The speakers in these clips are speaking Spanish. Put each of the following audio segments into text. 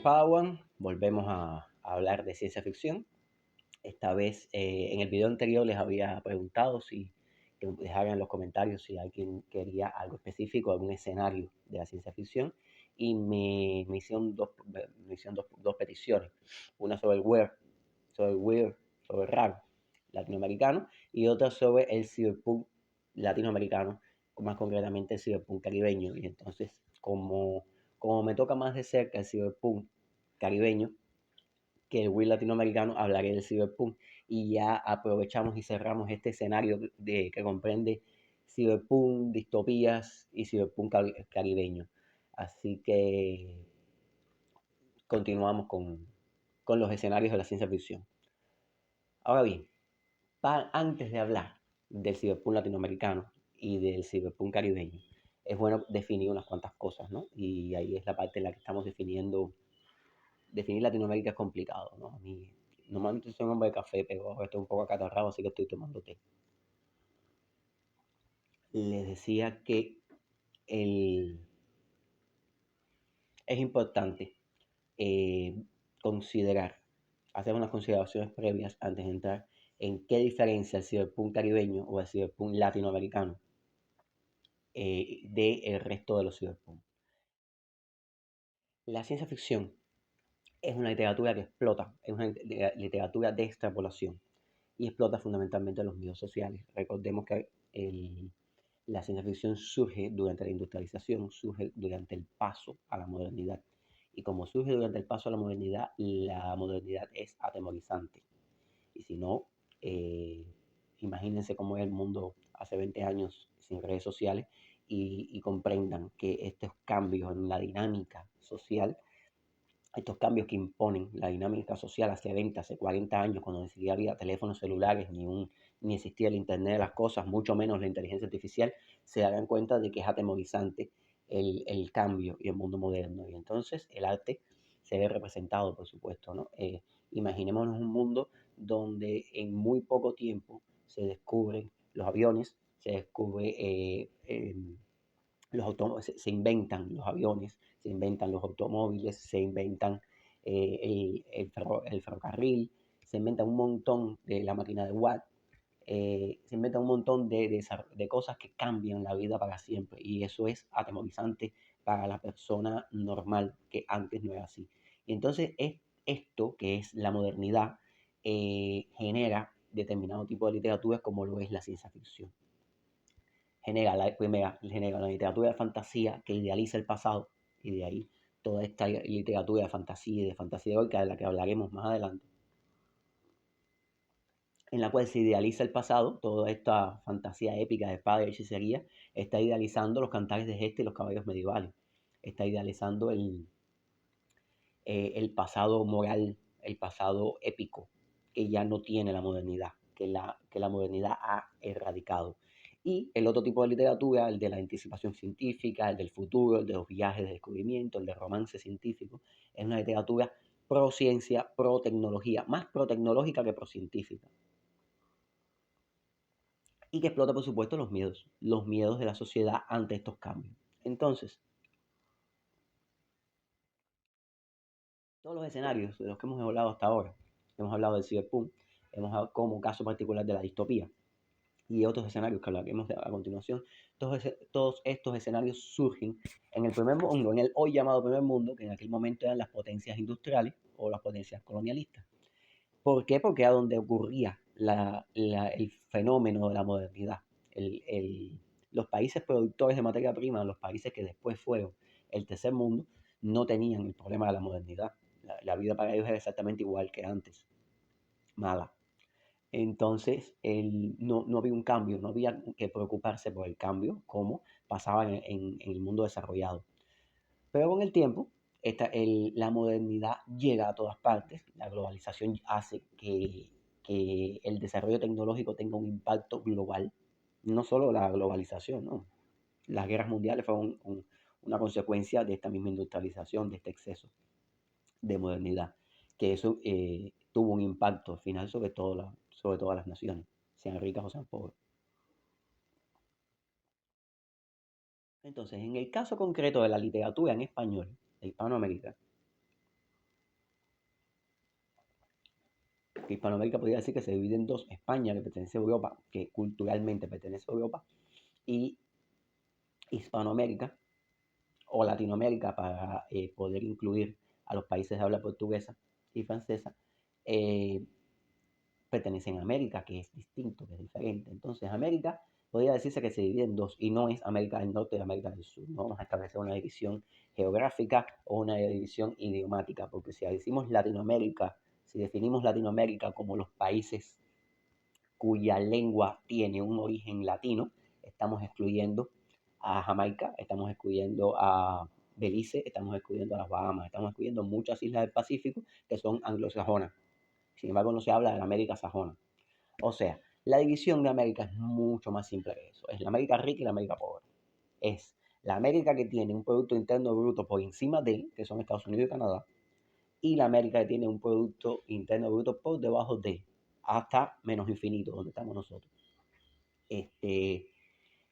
Padawan, volvemos a hablar de ciencia ficción. Esta vez, en el video anterior les había preguntado que me dejaran en los comentarios si alguien quería algo específico, algún escenario de la ciencia ficción, y me hicieron dos peticiones. Una sobre el raro latinoamericano, y otra sobre el cyberpunk latinoamericano, más concretamente el cyberpunk caribeño. Y entonces, como me toca más de cerca el cyberpunk caribeño que el Wii latinoamericano, hablaré del cyberpunk y ya aprovechamos y cerramos este escenario que comprende cyberpunk, distopías y cyberpunk caribeño. Así que continuamos con los escenarios de la ciencia ficción. Ahora bien, antes de hablar del cyberpunk latinoamericano y del cyberpunk caribeño, es bueno definir unas cuantas cosas, ¿no? Y ahí es la parte en la que estamos definiendo. Definir Latinoamérica es complicado, ¿no? A mí, normalmente soy un hombre de café, pero ahora estoy un poco acatarrado, así que estoy tomando té. Les decía que el, es importante eh, considerar, hacer unas consideraciones previas antes de entrar en qué diferencia el cyberpunk caribeño o el cyberpunk latinoamericano del resto de los cyberpunk. La ciencia ficción es una literatura que explota, es una literatura de extrapolación y explota fundamentalmente los medios sociales. Recordemos que la ciencia ficción surge durante la industrialización, surge durante el paso a la modernidad. Y como surge durante el paso a la modernidad es atemorizante. Y si no, eh, imagínense cómo es el mundo hace 20 años sin redes sociales y comprendan que estos cambios en la dinámica social, estos cambios que imponen la dinámica social hace 20, hace 40 años, cuando ni siquiera había teléfonos celulares, ni existía el Internet de las cosas, mucho menos la inteligencia artificial, se darán cuenta de que es atemorizante el cambio y el mundo moderno. Y entonces el arte se ve representado, por supuesto, ¿no? Imaginémonos un mundo donde en muy poco tiempo se descubren los aviones, se descubre se inventan los aviones, se inventan los automóviles, se inventan el ferrocarril, se inventan un montón de la máquina de Watt, se inventan un montón de cosas que cambian la vida para siempre y eso es atemorizante para la persona normal que antes no era así. Y entonces esto que es la modernidad genera determinado tipo de literatura como lo es la ciencia ficción. Genera la literatura de fantasía que idealiza el pasado, y de ahí toda esta literatura de fantasía y de fantasía heroica de la que hablaremos más adelante, en la cual se idealiza el pasado, toda esta fantasía épica de espada y hechicería, está idealizando los cantares de gesta y los caballos medievales, está idealizando el pasado moral, el pasado épico, que ya no tiene la modernidad, que la modernidad ha erradicado. Y el otro tipo de literatura, el de la anticipación científica, el del futuro, el de los viajes de descubrimiento, el de romance científico, es una literatura pro ciencia, pro tecnología, más pro tecnológica que pro científica. Y que explota, por supuesto, los miedos de la sociedad ante estos cambios. Entonces, todos los escenarios de los que hemos hablado hasta ahora, hemos hablado del cyberpunk, hemos hablado como caso particular de la distopía y otros escenarios que hablaremos a continuación, todos estos escenarios surgen en el primer mundo, en el hoy llamado primer mundo, que en aquel momento eran las potencias industriales o las potencias colonialistas. ¿Por qué? Porque era donde ocurría el fenómeno de la modernidad. Los países productores de materia prima, los países que después fueron el tercer mundo, no tenían el problema de la modernidad. La vida para ellos era exactamente igual que antes, mala. Entonces, no había un cambio, no había que preocuparse por el cambio como pasaba en el mundo desarrollado. Pero con el tiempo, la modernidad llega a todas partes, la globalización hace que el desarrollo tecnológico tenga un impacto global, no solo la globalización, ¿no? Las guerras mundiales fueron una consecuencia de esta misma industrialización, de este exceso de modernidad, que eso tuvo un impacto al final sobre todas las naciones, sean ricas o sean pobres. Entonces, en el caso concreto de la literatura en español de Hispanoamérica, porque Hispanoamérica podría decir que se divide en dos: España, que pertenece a Europa, que culturalmente pertenece a Europa, y Hispanoamérica o Latinoamérica, para poder incluir a los países de habla portuguesa y francesa, eh, pertenecen a América, que es distinto, que es diferente. Entonces, América podría decirse que se divide en dos, y no es América del Norte y América del Sur. No vamos a establecer una división geográfica o una división idiomática, porque si decimos Latinoamérica, si definimos Latinoamérica como los países cuya lengua tiene un origen latino, estamos excluyendo a Jamaica, estamos excluyendo a Belice, estamos excluyendo a las Bahamas, estamos excluyendo muchas islas del Pacífico que son anglosajonas. Sin embargo, no se habla de la América sajona. O sea, la división de América es mucho más simple que eso. Es la América rica y la América pobre. Es la América que tiene un Producto Interno Bruto por encima de, que son Estados Unidos y Canadá, y la América que tiene un Producto Interno Bruto por debajo de, hasta menos infinito, donde estamos nosotros.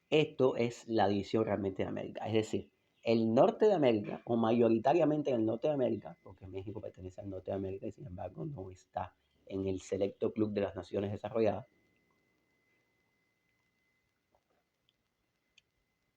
Esto es la división realmente de América. Es decir, el norte de América, o mayoritariamente en el norte de América, porque México pertenece al norte de América y sin embargo no está en el selecto club de las naciones desarrolladas.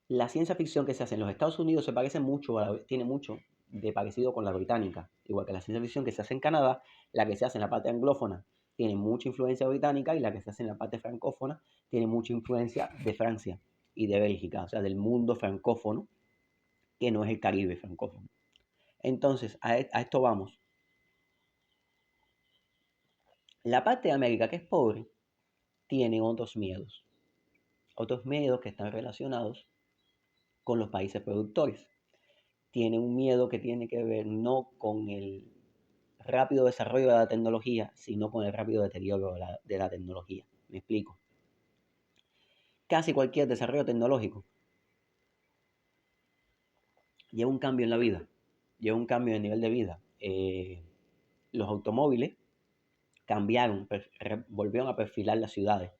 La ciencia ficción que se hace en los Estados Unidos se parece mucho, tiene mucho de parecido con la británica, igual que la ciencia ficción que se hace en Canadá, la que se hace en la parte anglófona tiene mucha influencia británica, y la que se hace en la parte francófona tiene mucha influencia de Francia y de Bélgica, o sea, del mundo francófono, que no es el Caribe francófono. Entonces, a esto vamos. La parte de América que es pobre tiene otros miedos que están relacionados con los países productores. Tiene un miedo que tiene que ver no con el rápido desarrollo de la tecnología, sino con el rápido deterioro de la tecnología. Me explico. Casi cualquier desarrollo tecnológico lleva un cambio en la vida, lleva un cambio en el nivel de vida. Los automóviles cambiaron, volvieron a perfilar las ciudades.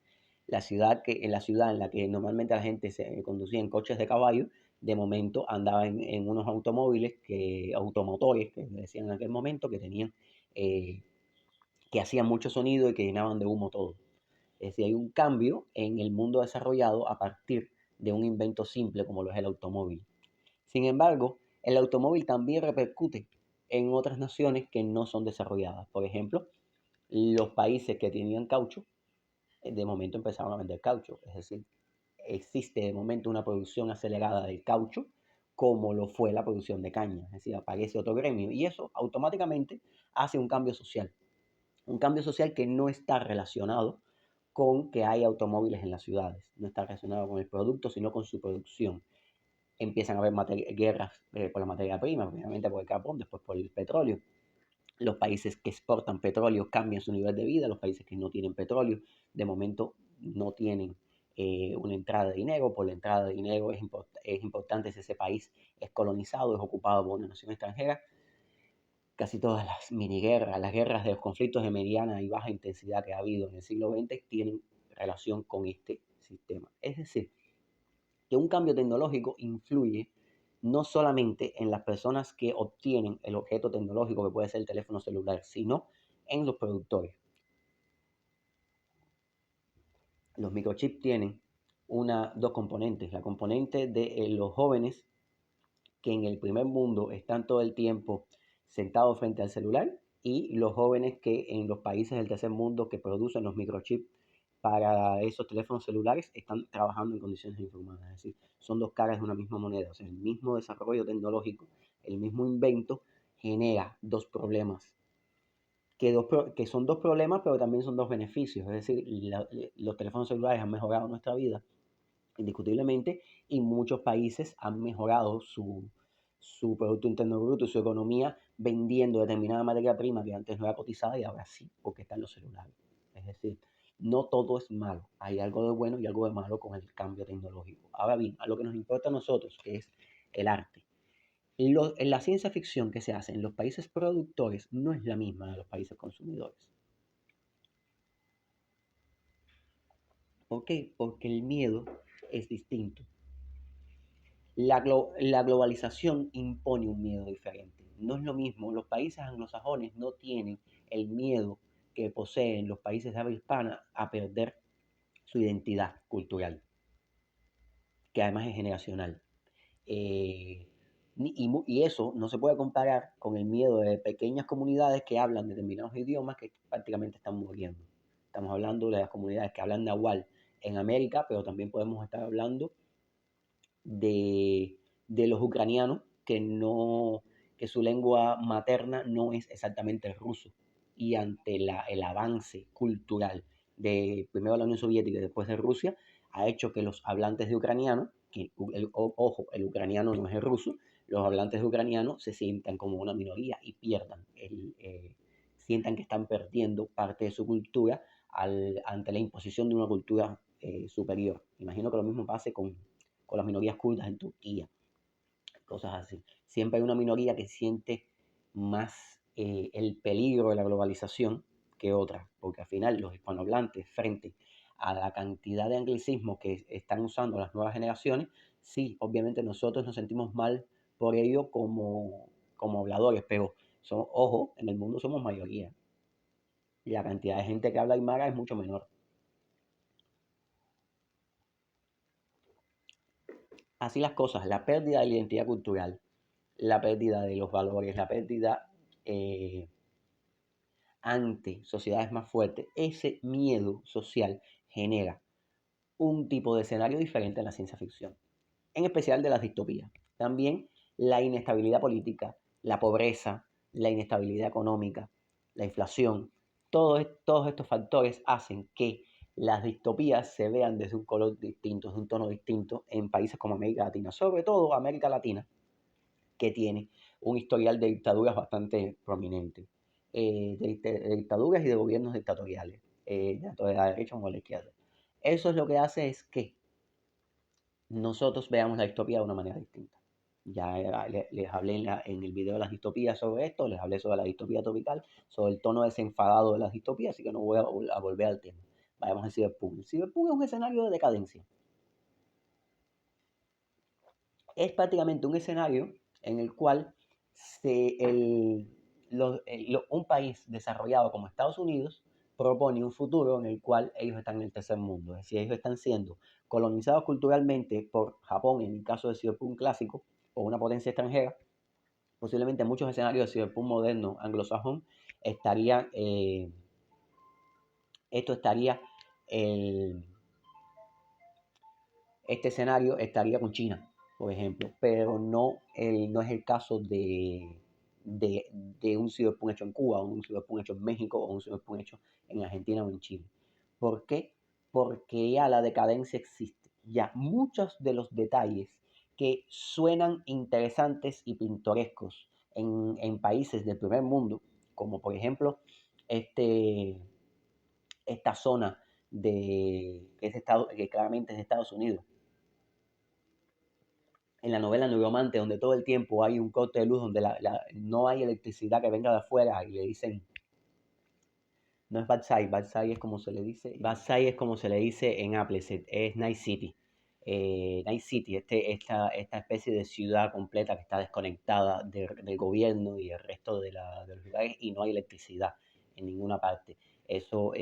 En la ciudad en la que normalmente la gente se conducía en coches de caballo, de momento andaba en unos automóviles, automotores, que decían en aquel momento, que tenían, que hacían mucho sonido y que llenaban de humo todo. Es decir, hay un cambio en el mundo desarrollado a partir de un invento simple como lo es el automóvil. Sin embargo, el automóvil también repercute en otras naciones que no son desarrolladas. Por ejemplo, los países que tenían caucho, de momento empezaron a vender caucho. Es decir, existe de momento una producción acelerada del caucho, como lo fue la producción de caña. Es decir, aparece otro gremio y eso automáticamente hace un cambio social. Un cambio social que no está relacionado con que hay automóviles en las ciudades. No está relacionado con el producto, sino con su producción. Empiezan a haber guerras por la materia prima, primeramente por el carbón, después por el petróleo. Los países que exportan petróleo cambian su nivel de vida, los países que no tienen petróleo de momento no tienen una entrada de dinero. Por la entrada de dinero es importante si ese país es colonizado, es ocupado por una nación extranjera. Casi todas las miniguerras, las guerras de los conflictos de mediana y baja intensidad que ha habido en el siglo XX tienen relación con este sistema. Es decir, que un cambio tecnológico influye no solamente en las personas que obtienen el objeto tecnológico, que puede ser el teléfono celular, sino en los productores. Los microchips tienen dos componentes. La componente de los jóvenes que en el primer mundo están todo el tiempo sentados frente al celular, y los jóvenes que en los países del tercer mundo que producen los microchips para esos teléfonos celulares están trabajando en condiciones infrahumanas. Es decir, son dos caras de una misma moneda. O sea, el mismo desarrollo tecnológico, el mismo invento genera dos problemas, que son dos problemas, pero también son dos beneficios. Es decir, los teléfonos celulares han mejorado nuestra vida indiscutiblemente, y muchos países han mejorado su Producto Interno Bruto y su economía vendiendo determinada materia prima que antes no era cotizada y ahora sí, porque están los celulares. Es decir, no todo es malo, hay algo de bueno y algo de malo con el cambio tecnológico. Ahora bien, a lo que nos importa a nosotros, que es el arte. En la ciencia ficción que se hace en los países productores no es la misma de los países consumidores. ¿Por qué? Porque el miedo es distinto. La globalización impone un miedo diferente. No es lo mismo, los países anglosajones no tienen el miedo que poseen los países de habla hispana a perder su identidad cultural, que además es generacional. Eh, y eso no se puede comparar con el miedo de pequeñas comunidades que hablan determinados idiomas que prácticamente están muriendo. Estamos hablando de las comunidades que hablan nahual en América, pero también podemos estar hablando de los ucranianos que su lengua materna no es exactamente el ruso. Y ante el avance cultural de primero la Unión Soviética y después de Rusia, ha hecho que los hablantes de ucraniano, ojo, el ucraniano no es el ruso, los hablantes de ucraniano se sientan como una minoría y sientan que están perdiendo parte de su cultura ante la imposición de una cultura superior. Imagino que lo mismo pase con las minorías kurdas en Turquía, cosas así. Siempre hay una minoría que siente más el peligro de la globalización que otra, porque al final los hispanohablantes, frente a la cantidad de anglicismos que están usando las nuevas generaciones, sí, obviamente nosotros nos sentimos mal por ello como habladores, pero ojo, en el mundo somos mayoría y la cantidad de gente que habla aymara es mucho menor. Así las cosas, la pérdida de la identidad cultural, la pérdida de los valores, la pérdida eh, ante sociedades más fuertes, ese miedo social genera un tipo de escenario diferente en la ciencia ficción, en especial de las distopías. También la inestabilidad política, la pobreza, la inestabilidad económica, la inflación, todos estos factores hacen que las distopías se vean desde un color distinto, desde un tono distinto en países como América Latina, sobre todo América Latina, que tiene un historial de dictaduras bastante prominente, de dictaduras y de gobiernos dictatoriales, tanto de la derecha como de la izquierda. Eso es lo que hace es que nosotros veamos la distopía de una manera distinta. Ya les hablé en el video de las distopías sobre esto, les hablé sobre la distopía tropical, sobre el tono desenfadado de las distopías, así que no voy a volver al tema. Vayamos al Cyberpunk. El Cyberpunk es un escenario de decadencia. Es prácticamente un escenario en el cual un país desarrollado como Estados Unidos propone un futuro en el cual ellos están en el tercer mundo, es decir, ellos están siendo colonizados culturalmente por Japón, en el caso de Cyberpunk clásico, o una potencia extranjera. Posiblemente muchos escenarios de Cyberpunk moderno anglosajón estaría, esto estaría, el, este escenario estaría con China, por ejemplo, pero no es el caso de un cyberpunk hecho en Cuba, o un cyberpunk hecho en México, o un cyberpunk hecho en Argentina o en Chile. ¿Por qué? Porque ya la decadencia existe. Ya muchos de los detalles que suenan interesantes y pintorescos en países del primer mundo, como por ejemplo esta zona que claramente es de Estados Unidos, en la novela Neuromante, donde todo el tiempo hay un corte de luz, donde no hay electricidad que venga de afuera y le dicen, no es Badside es como se le dice, Badside es como se le dice en Appleset, es Night City. Night City, esta especie de ciudad completa que está desconectada del gobierno y el resto de los lugares y no hay electricidad en ninguna parte. Eso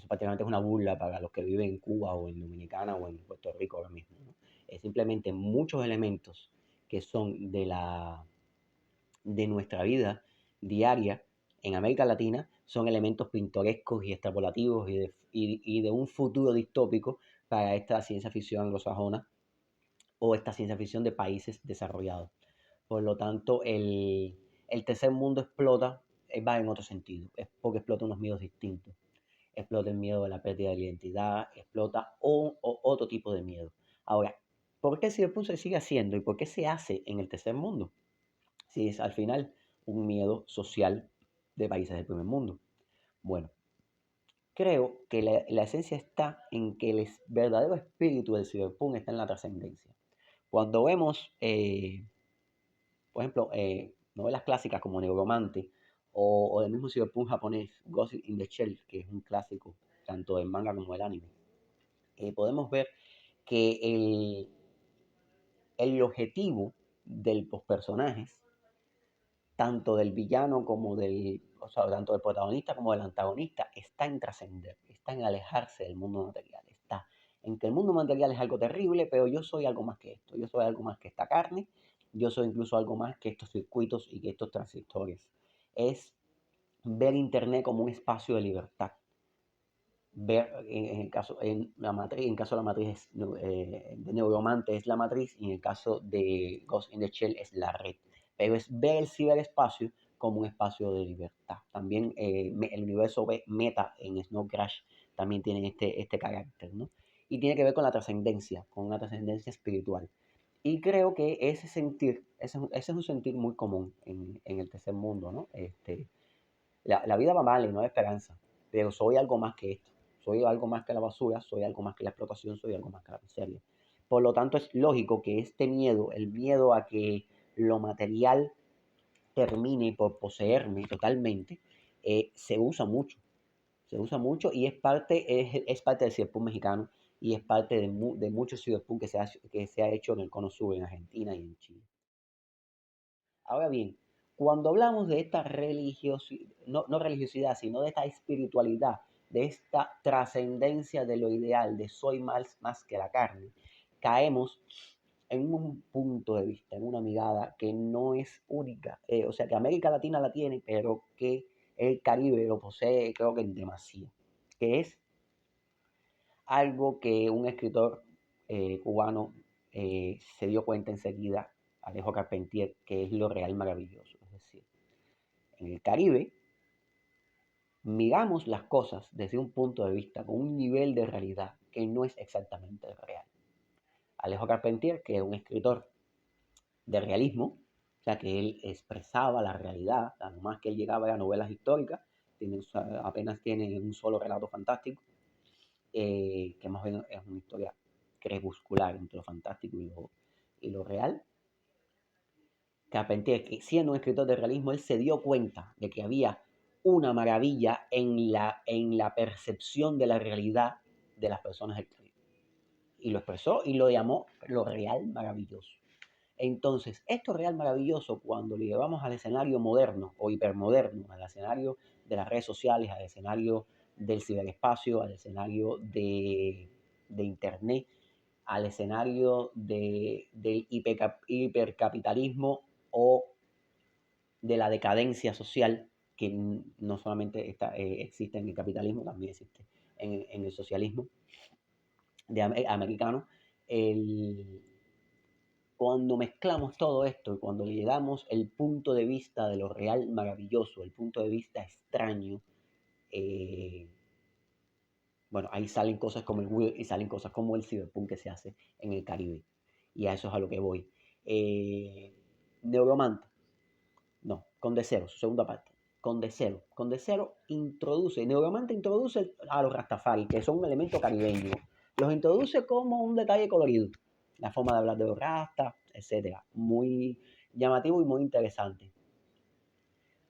prácticamente es una burla para los que viven en Cuba o en Dominicana o en Puerto Rico ahora mismo, ¿no? Es simplemente muchos elementos que son de nuestra vida diaria en América Latina son elementos pintorescos y extrapolativos y de un futuro distópico para esta ciencia ficción anglosajona o esta ciencia ficción de países desarrollados. Por lo tanto, el tercer mundo explota, va en otro sentido, es porque explota unos miedos distintos. Explota el miedo de la pérdida de la identidad, explota otro tipo de miedo. Ahora, ¿por qué Cyberpunk se sigue haciendo y por qué se hace en el tercer mundo? Si es al final un miedo social de países del primer mundo. Bueno, creo que la esencia está en que el verdadero espíritu del cyberpunk está en la trascendencia. Cuando vemos, por ejemplo, novelas clásicas como Neuromante o del mismo cyberpunk japonés, Ghost in the Shell, que es un clásico tanto del manga como del anime, podemos ver que el objetivo de los personajes tanto del villano como o sea, tanto del protagonista como del antagonista, está en trascender, está en alejarse del mundo material, está en que el mundo material es algo terrible, pero yo soy algo más que esto, yo soy algo más que esta carne, yo soy incluso algo más que estos circuitos y que estos transistores. Es ver Internet como un espacio de libertad. Ver en el caso en la matriz, en el caso de la matriz de Neuromante es la matriz y en el caso de Ghost in the Shell es la red. Pero es ver el ciberespacio como un espacio de libertad. También el universo meta en Snow Crash también tiene este carácter, ¿no? Y tiene que ver con la trascendencia, con una trascendencia espiritual. Y creo que ese sentir, ese es un sentir muy común en el tercer mundo, ¿no? La vida va mal y no hay esperanza, pero soy algo más que esto. Soy algo más que la basura, soy algo más que la explotación, soy algo más que la miseria. Por lo tanto, es lógico que este miedo, el miedo a que lo material termine por poseerme totalmente, se usa mucho. Se usa mucho y es parte del cyberpunk mexicano y es parte de muchos cyberpunk que se ha hecho en el Cono Sur, en Argentina y en Chile. Ahora bien, cuando hablamos de esta religiosidad, no religiosidad, sino de esta espiritualidad, de esta trascendencia de lo ideal, de soy más que la carne, caemos en un punto de vista, en una mirada que no es única. O sea, que América Latina la tiene, pero que el Caribe lo posee, creo que en demasía. Que es algo que un escritor cubano se dio cuenta enseguida, Alejo Carpentier, que es lo real maravilloso. Es decir, en el Caribe miramos las cosas desde un punto de vista, con un nivel de realidad que no es exactamente el real. Alejo Carpentier, que es un escritor de realismo, o sea, que él expresaba la realidad, nada más que él llegaba a novelas históricas, apenas tiene un solo relato fantástico, que más bien es una historia crepuscular entre lo fantástico y lo real. Carpentier, que siendo un escritor de realismo, él se dio cuenta de que había una maravilla en la percepción de la realidad de las personas del Caribe. Y lo expresó y lo llamó lo real maravilloso. Entonces, esto real maravilloso, cuando lo llevamos al escenario moderno o hipermoderno, al escenario de las redes sociales, al escenario del ciberespacio, al escenario de Internet, al escenario del hipercapitalismo o de la decadencia social, que no solamente existe en el capitalismo, también existe en el socialismo americano. Cuando mezclamos todo esto y cuando le damos el punto de vista de lo real maravilloso, el punto de vista extraño, eh, bueno, ahí salen cosas como el weird y salen cosas como el cyberpunk que se hace en el Caribe. Y a eso es a lo que voy. Neuromante, no, con De Cero, su segunda parte. Con De Cero. Con De Cero Neuromante introduce a los Rastafari, que son un elemento caribeño. Los introduce como un detalle colorido. La forma de hablar de los rastas, etc. Muy llamativo y muy interesante.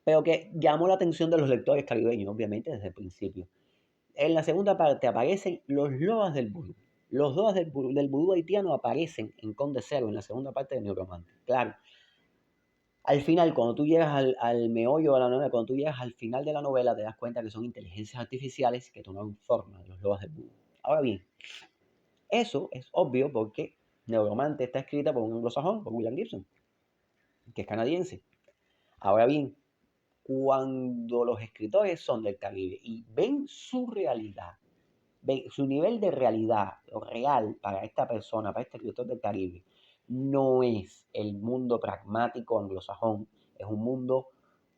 Pero que llamó la atención de los lectores caribeños, obviamente, desde el principio. En la segunda parte aparecen los loas del vudú. Los loas del vudú haitiano aparecen en Conde Cero, en la segunda parte de Neuromante. Claro, al final, cuando tú llegas al meollo de la novela, cuando tú llegas al final de la novela, te das cuenta que son inteligencias artificiales que toman forma de los loas del vudú. Ahora bien, eso es obvio porque Neuromante está escrita por un anglosajón, por William Gibson, que es canadiense. Ahora bien, cuando los escritores son del Caribe y ven su realidad, ven su nivel de realidad, lo real para esta persona, para este escritor del Caribe, no es el mundo pragmático anglosajón, es un mundo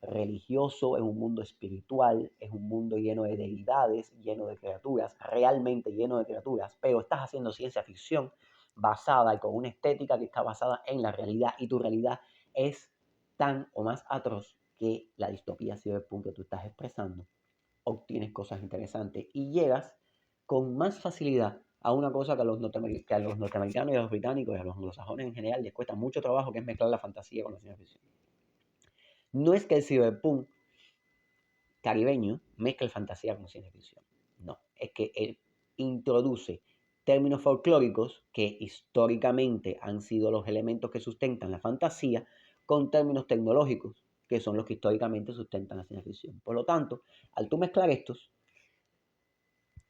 religioso, es un mundo espiritual, es un mundo lleno de deidades, lleno de criaturas, realmente lleno de criaturas, pero estás haciendo ciencia ficción basada y con una estética que está basada en la realidad y tu realidad es tan o más atroz que la distopía cyberpunk que tú estás expresando. Obtienes cosas interesantes y llegas con más facilidad a una cosa que a los norteamericanos y a los británicos y a los anglosajones en general les cuesta mucho trabajo, que es mezclar la fantasía con la ciencia ficción. No es que el cyberpunk caribeño mezcle fantasía con ciencia ficción, no, es que él introduce términos folclóricos que históricamente han sido los elementos que sustentan la fantasía con términos tecnológicos que son los que históricamente sustentan la ciencia ficción. Por lo tanto, al tú mezclar estos,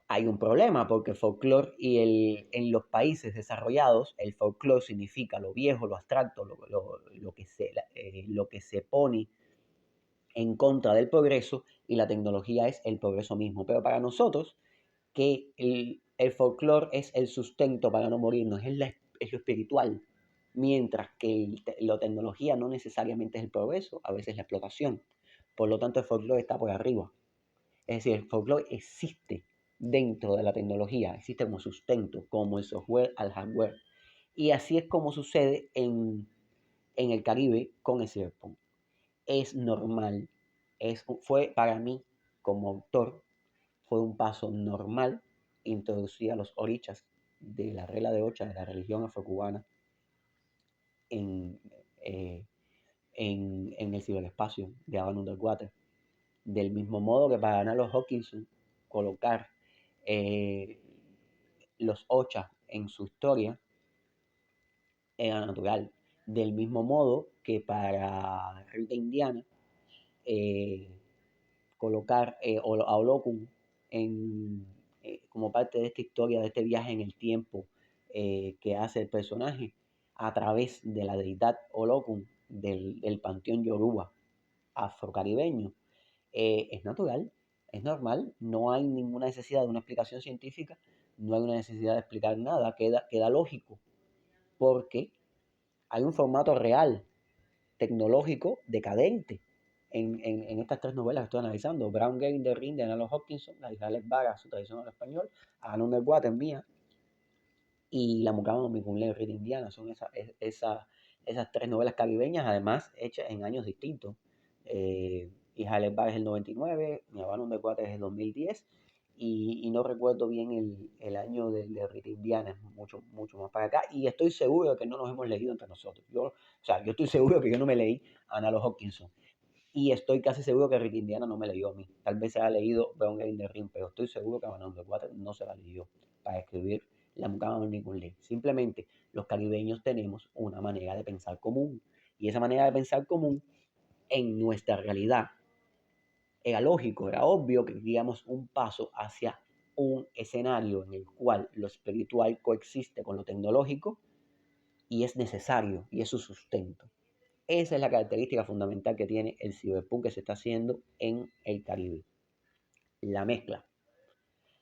hay un problema porque el folclore en los países desarrollados, el folclore significa lo viejo, lo abstracto, lo que se pone en contra del progreso, y la tecnología es el progreso mismo. Pero para nosotros, que el folclore es el sustento para no morirnos, es lo espiritual, mientras que la tecnología no necesariamente es el progreso, a veces la explotación. Por lo tanto, el folclore está por arriba. Es decir, el folclore existe dentro de la tecnología, existe como sustento, como el software al hardware. Y así es como sucede en el Caribe con el cyberpunk. Es normal, fue para mí como autor, fue un paso normal introducir a los orichas de la regla de Ocha, de la religión afrocubana, en, eh, en el ciberespacio de Avan Underwater. Del mismo modo que para ganar los Hawkinson, colocar los Ocha en su historia era natural. Del mismo modo que para Rita Indiana, eh, colocar a Olokun como parte de esta historia, de este viaje en el tiempo que hace el personaje a través de la deidad Olokun del panteón Yoruba afrocaribeño. Es natural, es normal, no hay ninguna necesidad de una explicación científica, no hay una necesidad de explicar nada, queda lógico, porque hay un formato real, tecnológico, decadente, en estas tres novelas que estoy analizando: Brown Gate in the Ring de Nalo Hopkinson, la de Alex Vargas, su traducción al español, A Underwater mía, y La Mucama de Micunle de Rita Indiana. Son esas tres novelas caribeñas, además hechas en años distintos. Y Alex Vargas es el 99, Mi Habana Underwater es el 2010, y no recuerdo bien el año de Rita Indiana, es mucho más para acá, y estoy seguro de que no nos hemos leído entre nosotros. Yo estoy seguro que yo no me leí a Nalo Hopkinson, y estoy casi seguro que Rita Indiana no me leyó a mí. Tal vez se ha leído Brown Gate in the Ring, pero estoy seguro que Habana Underwater no se la leyó para escribir La Mucama de Micunle. Simplemente los caribeños tenemos una manera de pensar común, y esa manera de pensar común en nuestra realidad era lógico, era obvio que queríamos un paso hacia un escenario en el cual lo espiritual coexiste con lo tecnológico, y es necesario, y es su sustento. Esa es la característica fundamental que tiene el cyberpunk que se está haciendo en el Caribe. La mezcla.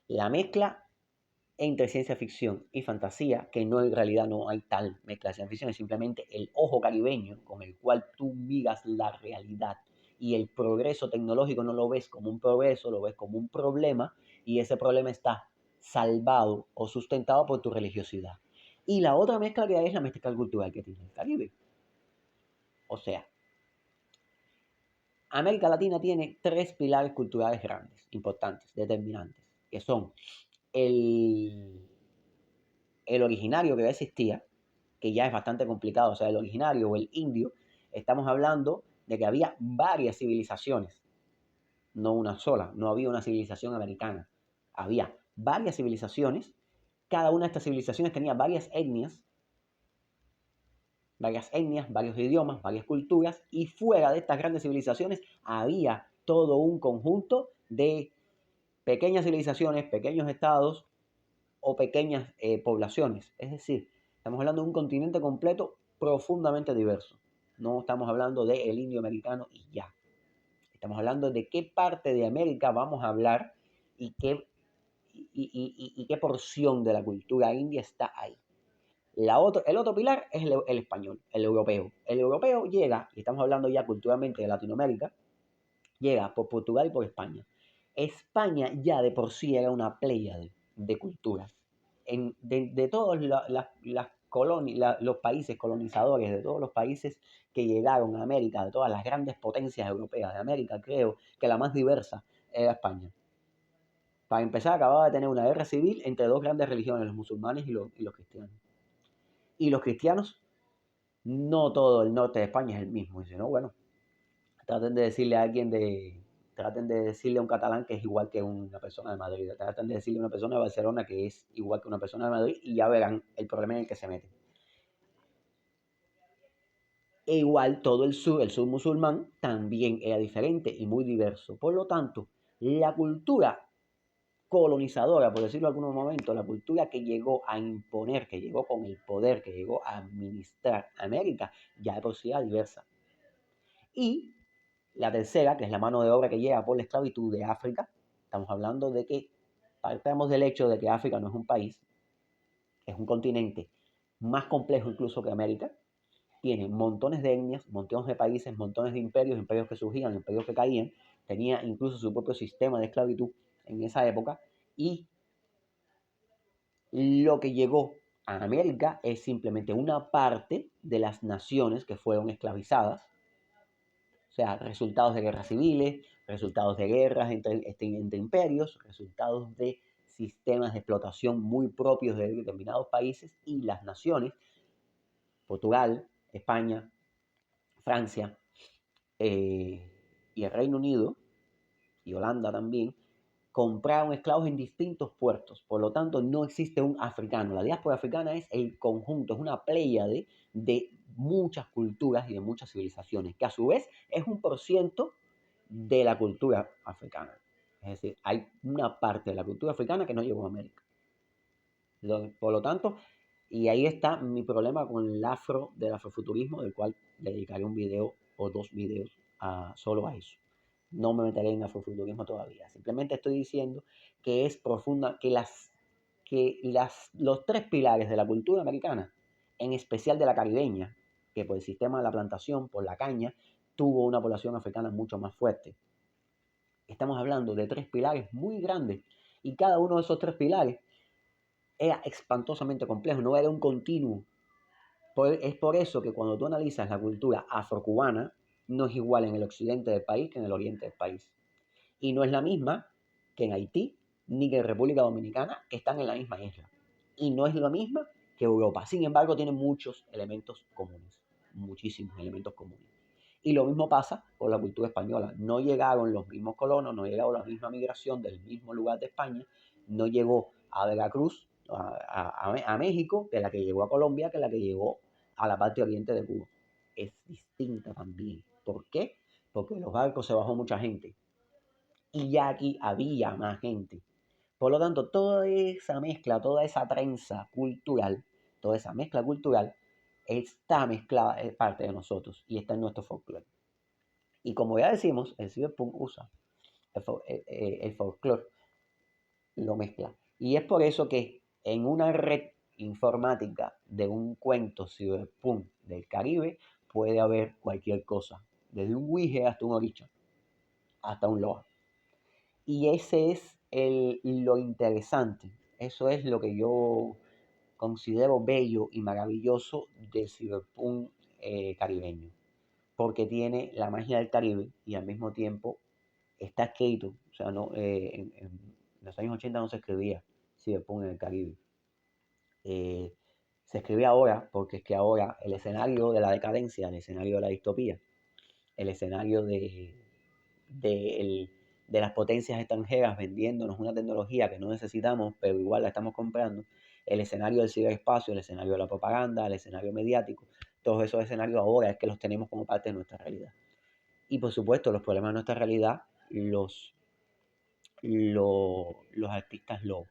La mezcla entre ciencia ficción y fantasía, que no, en realidad no hay tal mezcla de ciencia ficción, es simplemente el ojo caribeño con el cual tú miras la realidad, y el progreso tecnológico no lo ves como un progreso, lo ves como un problema, y ese problema está salvado o sustentado por tu religiosidad. Y la otra mezcla que hay es la mezcla cultural que tiene el Caribe. O sea, América Latina tiene tres pilares culturales grandes, importantes, determinantes, que son el, el originario que ya existía, que ya es bastante complicado. O sea, el originario o el indio, estamos hablando de que había varias civilizaciones, no una sola, no había una civilización americana, había varias civilizaciones, cada una de estas civilizaciones tenía varios idiomas, varias culturas, y fuera de estas grandes civilizaciones había todo un conjunto de pequeñas civilizaciones, pequeños estados o pequeñas poblaciones. Es decir, estamos hablando de un continente completo profundamente diverso. No estamos hablando del indio americano y ya. Estamos hablando de qué parte de América vamos a hablar, y qué porción de la cultura india está ahí. El otro pilar es el español, el europeo. El europeo llega, y estamos hablando ya culturalmente de Latinoamérica, llega por Portugal y por España. España ya de por sí era una pléyade de culturas. De todos las colonias, los países colonizadores, de todos los países que llegaron a América, de todas las grandes potencias europeas de América, creo que la más diversa era España. Para empezar, acababa de tener una guerra civil entre dos grandes religiones, los musulmanes y los cristianos. Y los cristianos, no todo el norte de España es el mismo. Dice, no, bueno, traten de decirle a alguien traten de decirle a un catalán que es igual que una persona de Madrid, traten de decirle a una persona de Barcelona que es igual que una persona de Madrid, y ya verán el problema en el que se meten. E igual todo el sur musulmán, también era diferente y muy diverso. Por lo tanto, la cultura colonizadora, por decirlo en algunos momentos, la cultura que llegó a imponer, que llegó con el poder, que llegó a administrar América, ya de por sí era diversa. Y la tercera, que es la mano de obra que llega por la esclavitud de África, estamos hablando de que partamos del hecho de que África no es un país, es un continente más complejo incluso que América, tiene montones de etnias, montones de países, montones de imperios, imperios que surgían, imperios que caían, tenía incluso su propio sistema de esclavitud en esa época, y lo que llegó a América es simplemente una parte de las naciones que fueron esclavizadas, o sea, resultados de guerras civiles, resultados de guerras entre imperios, resultados de sistemas de explotación muy propios de determinados países, y las naciones, Portugal, España, Francia y el Reino Unido, y Holanda también, compraron esclavos en distintos puertos. Por lo tanto, no existe un africano. La diáspora africana es el conjunto, es una pléyade de muchas culturas y de muchas civilizaciones, que a su vez es un por ciento de la cultura africana. Es decir, hay una parte de la cultura africana que no llegó a América. Por lo tanto, y ahí está mi problema con del afrofuturismo, del cual le dedicaré un video o dos videos solo a eso. No me meteré en afrofuturismo todavía. Simplemente estoy diciendo que es profunda, los tres pilares de la cultura americana, en especial de la caribeña, que por el sistema de la plantación, por la caña, tuvo una población africana mucho más fuerte. Estamos hablando de tres pilares muy grandes, y cada uno de esos tres pilares era espantosamente complejo, no era un continuo. Es por eso que cuando tú analizas la cultura afrocubana, no es igual en el occidente del país que en el oriente del país. Y no es la misma que en Haití, ni que en República Dominicana, que están en la misma isla. Y no es la misma que Europa. Sin embargo, tiene muchos elementos comunes, muchísimos elementos comunes. Y lo mismo pasa con la cultura española. No llegaron los mismos colonos, no llegó la misma migración del mismo lugar de España, no llegó a Veracruz, a México, que la que llegó a Colombia, que la que llegó a la parte oriente de Cuba. Es distinta también. ¿Por qué? Porque en los barcos se bajó mucha gente y ya aquí había más gente. Por lo tanto, toda esa mezcla, toda esa trenza cultural, toda esa mezcla cultural está mezclada, es parte de nosotros y está en nuestro folclore. Y como ya decimos, el cyberpunk usa el folclore, lo mezcla. Y es por eso que en una red informática de un cuento cyberpunk del Caribe puede haber cualquier cosa, desde un Ouija hasta un Oricha, hasta un Loa. Y ese es lo interesante, eso es lo que yo considero bello y maravilloso del cyberpunk caribeño, porque tiene la magia del Caribe y al mismo tiempo está escrito, o sea, no, en los años 80 no se escribía cyberpunk en el Caribe. Se escribe ahora porque es que ahora el escenario de la decadencia, el escenario de la distopía, el escenario de, de las potencias extranjeras vendiéndonos una tecnología que no necesitamos, pero igual la estamos comprando, el escenario del ciberespacio, el escenario de la propaganda, el escenario mediático, todos esos escenarios ahora es que los tenemos como parte de nuestra realidad. Y por supuesto, los problemas de nuestra realidad, los artistas lo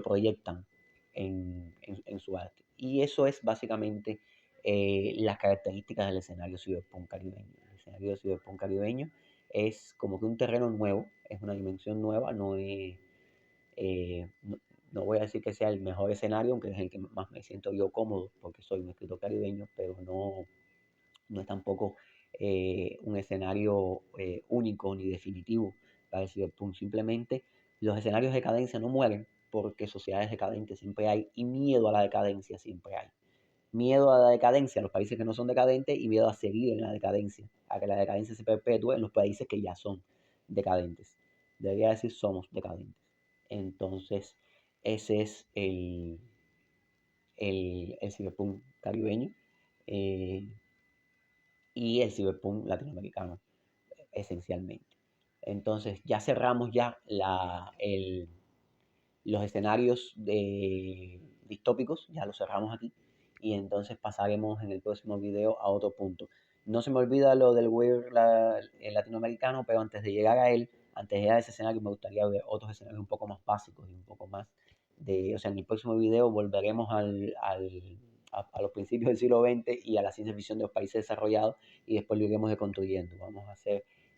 proyectan en su arte. Y eso es básicamente las características del escenario cyberpunk caribeño. El escenario de cyberpunk caribeño es como que un terreno nuevo, es una dimensión nueva, no voy a decir que sea el mejor escenario, aunque es el que más me siento yo cómodo, porque soy un escritor caribeño, pero no es tampoco un escenario único ni definitivo para el cyberpunk. Simplemente los escenarios de decadencia no mueren porque sociedades decadentes siempre hay y miedo a la decadencia siempre hay. Miedo a la decadencia en los países que no son decadentes y miedo a seguir en la decadencia, a que la decadencia se perpetúe en los países que ya son decadentes. Debería decir somos decadentes. Entonces, ese es el cyberpunk caribeño. Y el cyberpunk latinoamericano, esencialmente. Entonces ya cerramos ya los escenarios distópicos, ya los cerramos aquí, y entonces pasaremos en el próximo video a otro punto. No se me olvida lo del weird latinoamericano, pero antes de llegar a él, antes de llegar a ese escenario, me gustaría ver otros escenarios un poco más básicos y un poco más o sea, en el próximo video volveremos a los principios del siglo XX y a la ciencia ficción de los países desarrollados, y después lo iremos deconstruyendo.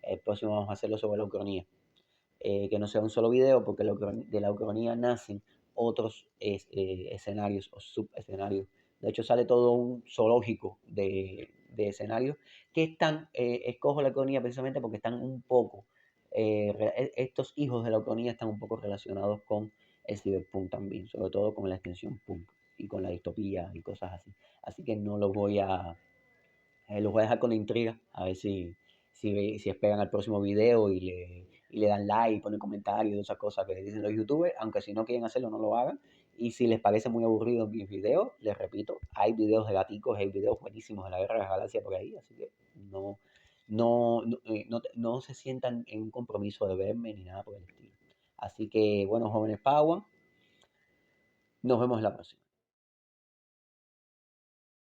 El próximo vamos a hacerlo sobre la ucronía. Que no sea un solo video, porque de la ucronía nacen otros escenarios o subescenarios. De hecho, sale todo un zoológico de escenarios que escojo la ucronía precisamente porque están un poco, estos hijos de la ucronía están un poco relacionados con el cyberpunk también, sobre todo con la extensión punk y con la distopía y cosas así. Así que no los voy a dejar con la intriga, a ver si esperan al próximo video y le dan like, ponen comentarios, esas cosas que dicen los youtubers, aunque si no quieren hacerlo no lo hagan. Y si les parece muy aburrido mis videos, les repito, hay videos de gaticos, hay videos buenísimos de la Guerra de las Galaxias por ahí, así que no se sientan en un compromiso de verme ni nada por el estilo. Así que bueno, jóvenes Power, nos vemos en la próxima.